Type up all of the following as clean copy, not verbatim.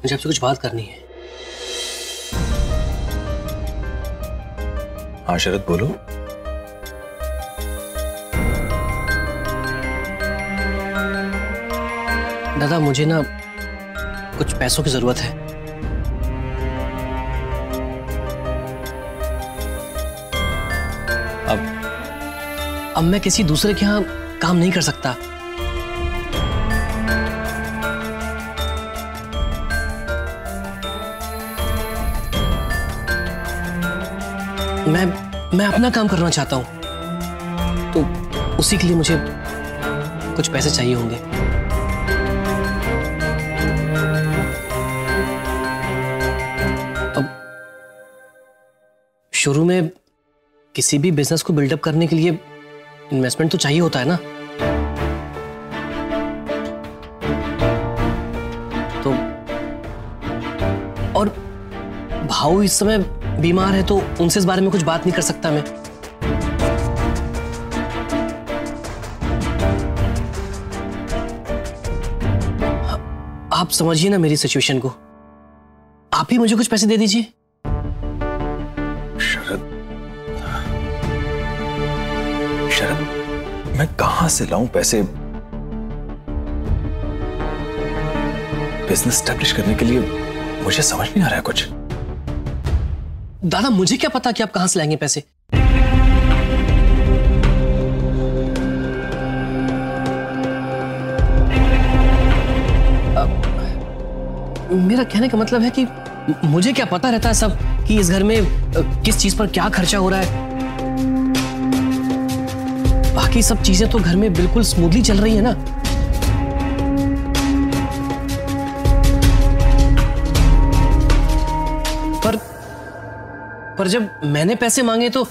मुझे आपसे कुछ बात करनी है। हाँ शरद बोलो। दादा मुझे ना कुछ पैसों की जरूरत है। अब मैं किसी दूसरे के यहाँ काम नहीं कर सकता। मैं अपना काम करना चाहता हूं, तो उसी के लिए मुझे कुछ पैसे चाहिए होंगे। अब शुरू में किसी भी बिजनेस को बिल्डअप करने के लिए इन्वेस्टमेंट तो चाहिए होता है ना। तो और भाऊ इस समय बीमार है, तो उनसे इस बारे में कुछ बात नहीं कर सकता मैं। आप समझिए ना मेरी सिचुएशन को, आप ही मुझे कुछ पैसे दे दीजिए। शरद मैं कहां से लाऊं पैसे? बिजनेस स्टैब्लिश करने के लिए मुझे समझ नहीं आ रहा है कुछ। दादा मुझे क्या पता कि आप कहां से लाएंगे पैसे। मेरा कहने का मतलब है कि मुझे क्या पता रहता है सब कि इस घर में किस चीज पर क्या खर्चा हो रहा है। बाकी सब चीजें तो घर में बिल्कुल स्मूथली चल रही है ना। पर जब मैंने पैसे मांगे तो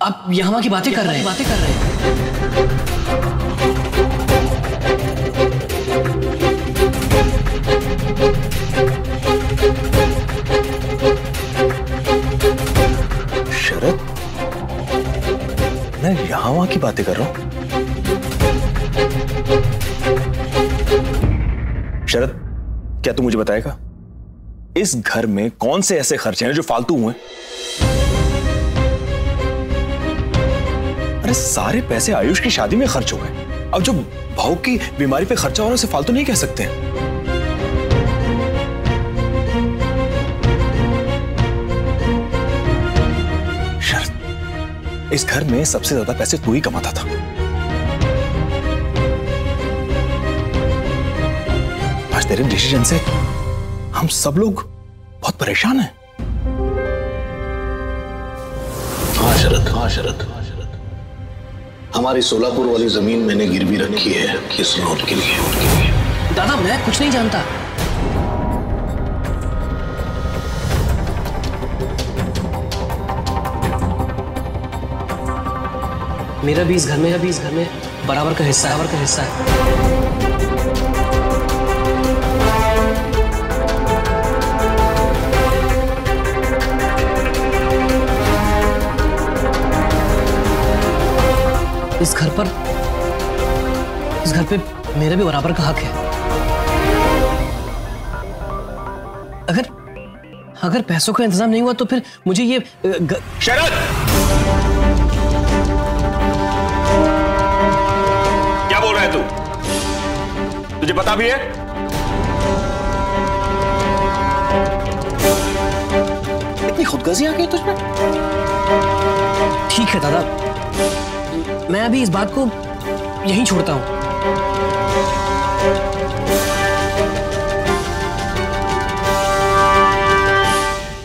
आप यहां की बातें कर रहे हैं। शरद मैं यहां वहां की बातें कर रहा हूं? शरद क्या तू मुझे बताएगा इस घर में कौन से ऐसे खर्चे हैं जो फालतू हुए? अरे सारे पैसे आयुष की शादी में खर्च हो गए। अब जो भाऊ की बीमारी पे खर्चा हो रहा है उसे फालतू नहीं कह सकते हैं। शरद इस घर में सबसे ज्यादा पैसे तू ही कमाता था। आज तेरे डिसीजन से हम सब लोग बहुत परेशान हैं। हाँ शरद, हाँ शरद, हमारी सोलापुर वाली जमीन मैंने गिरवी रखी है इस नोट के लिए। दादा मैं कुछ नहीं जानता। मेरा भी इस घर में बराबर का हिस्सा है। इस घर पे मेरा भी बराबर का हक है। अगर पैसों का इंतजाम नहीं हुआ तो फिर मुझे ये शरद क्या बोल रहा है तू? तुझे पता भी है? इतनी खुदगर्जी आ गई तुझमें? ठीक है दादा, मैं अभी इस बात को यहीं छोड़ता हूं।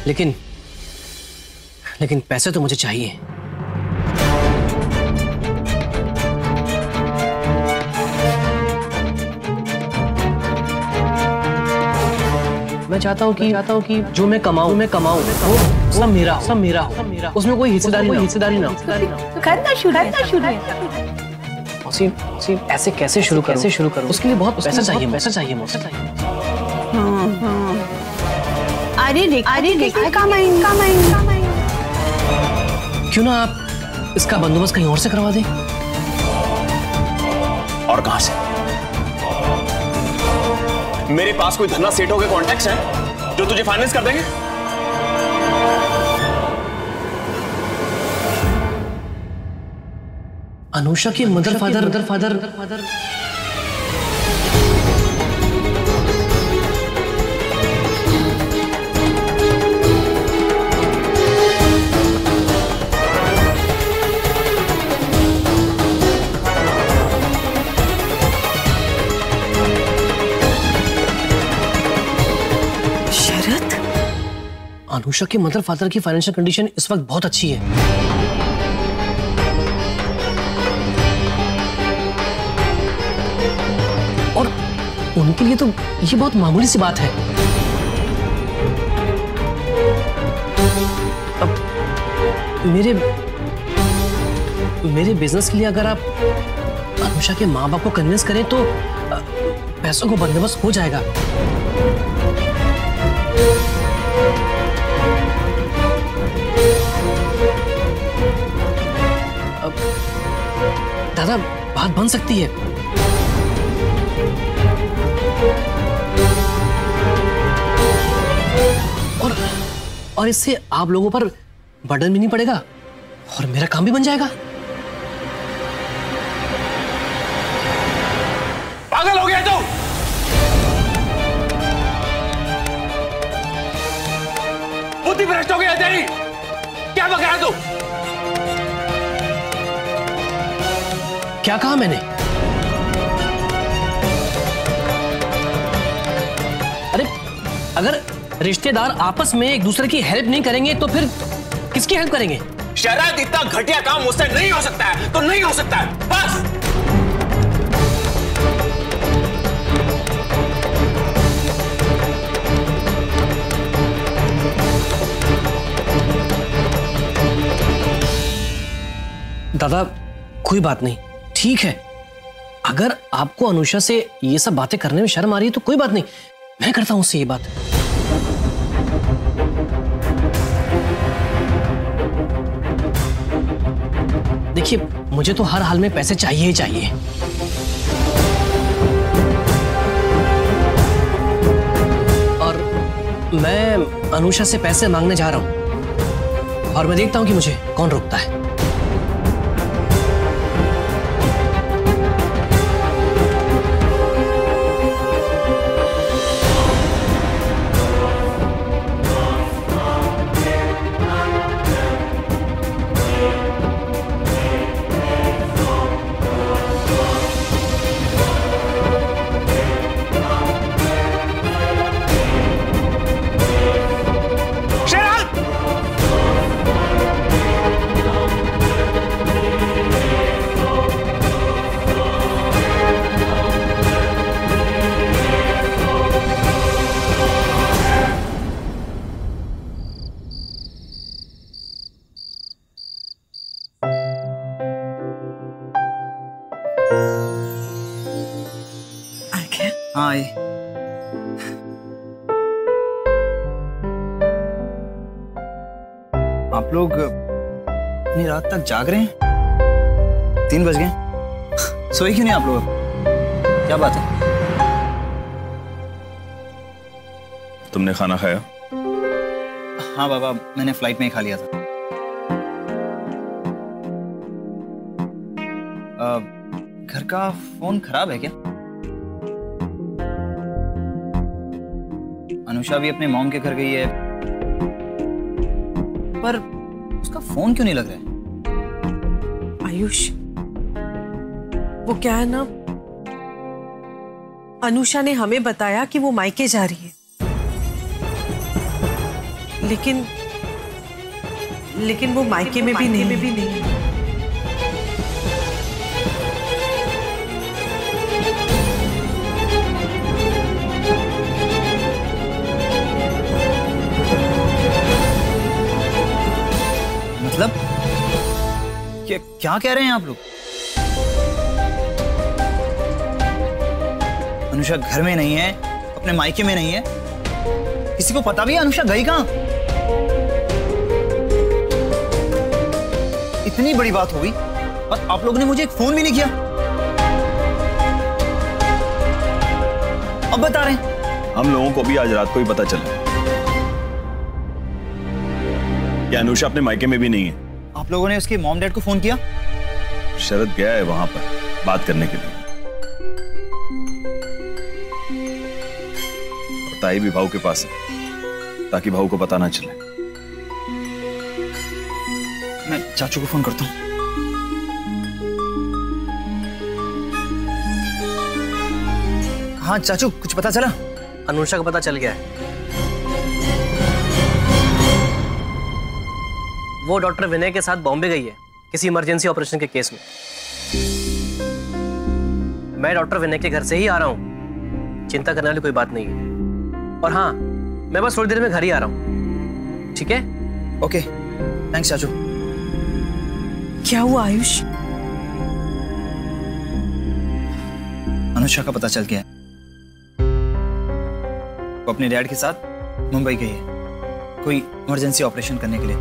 लेकिन पैसे तो मुझे चाहिए। मैं चाहता हूं कि जो मैं कमाऊं वो सब मेरा हो। उसमें कोई हिस्सेदारी ना हो। तो करना शुरू ऐसे कैसे शुरू करूं? उसके लिए बहुत पैसा चाहिए मुझे। अरे काम आएंगे। क्यों ना आप इसका बंदोबस्त कहीं और से करवा दें? और कहां से? मेरे पास कोई धन्ना सेठों के कॉन्टैक्ट्स हैं जो तुझे फाइनेंस कर देंगे? अनुषा की मदर फादर अनुषा के मदर फादर की फाइनेंशियल कंडीशन इस वक्त बहुत अच्छी है। और उनके लिए तो ये बहुत मामूली सी बात है। अब मेरे बिजनेस के लिए अगर आप अनुषा के माँ बाप को कन्विंस करें तो पैसों को बंदोबस्त हो जाएगा। दादा, बात बन सकती है। और इससे आप लोगों पर बर्डन भी नहीं पड़ेगा और मेरा काम भी बन जाएगा। पागल हो गया तू? बुद्धि भ्रष्ट हो गया तेरी? क्या बक रहा तू? क्या कहा मैंने? अरे अगर रिश्तेदार आपस में एक दूसरे की हेल्प नहीं करेंगे तो फिर किसकी हेल्प करेंगे? शायद इतना घटिया काम मुझसे नहीं हो सकता है तो नहीं हो सकता है, बस। दादा, कोई बात नहीं, ठीक है। अगर आपको अनुषा से ये सब बातें करने में शर्म आ रही है तो कोई बात नहीं, मैं करता हूं उससे ये बात। देखिए, मुझे तो हर हाल में पैसे चाहिए ही चाहिए। और मैं अनुषा से पैसे मांगने जा रहा हूं और मैं देखता हूं कि मुझे कौन रोकता है। हाँ, आप लोग इतनी रात तक जाग रहे हैं? 3 बज गए। सोए क्यों नहीं आप लोग? क्या बात है? तुमने खाना खाया? हाँ बाबा, मैंने फ्लाइट में ही खा लिया था। घर का फोन खराब है क्या? अनुषा भी अपने मॉम के घर गई है, पर उसका फोन क्यों नहीं लग रहा है? आयुष, वो क्या है ना, अनुषा ने हमें बताया कि वो मायके जा रही है, लेकिन वो मायके में भी नहीं। मतलब क्या कह रहे हैं आप लोग? अनुषा घर में नहीं है, अपने मायके में नहीं है, किसी को पता भी है अनुषा गई कहां? इतनी बड़ी बात हो गई और आप लोगों ने मुझे एक फोन भी नहीं किया। अब बता रहे हैं हम लोगों को भी आज रात को ही पता चला कि अनुषा अपने मायके में भी नहीं है। आप लोगों ने उसके मॉम डैड को फोन किया? शरद गया है वहां पर बात करने के लिए। ताई भी भाऊ के पास है ताकि भाऊ को पता ना चले। मैं चाचू को फोन करता हूँ। हाँ चाचू, कुछ पता चला? अनुषा को पता चल गया है। वो डॉक्टर विनय के साथ बॉम्बे गई है किसी इमरजेंसी ऑपरेशन के केस में। मैं डॉक्टर विनय के घर से ही आ रहा हूँ, चिंता करने वाली कोई बात नहीं है। और हाँ, मैं बस थोड़ी देर में घर ही आ रहा हूँ, ठीक है? ओके, थैंक्स चाचू। क्या हुआ आयुष? अनुषा का पता चल गया है। वो अपने डैड के साथ मुंबई गई है कोई इमरजेंसी ऑपरेशन करने के लिए।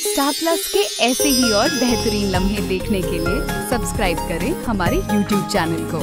स्टार प्लस के ऐसे ही और बेहतरीन लम्हे देखने के लिए सब्सक्राइब करें हमारे YouTube चैनल को।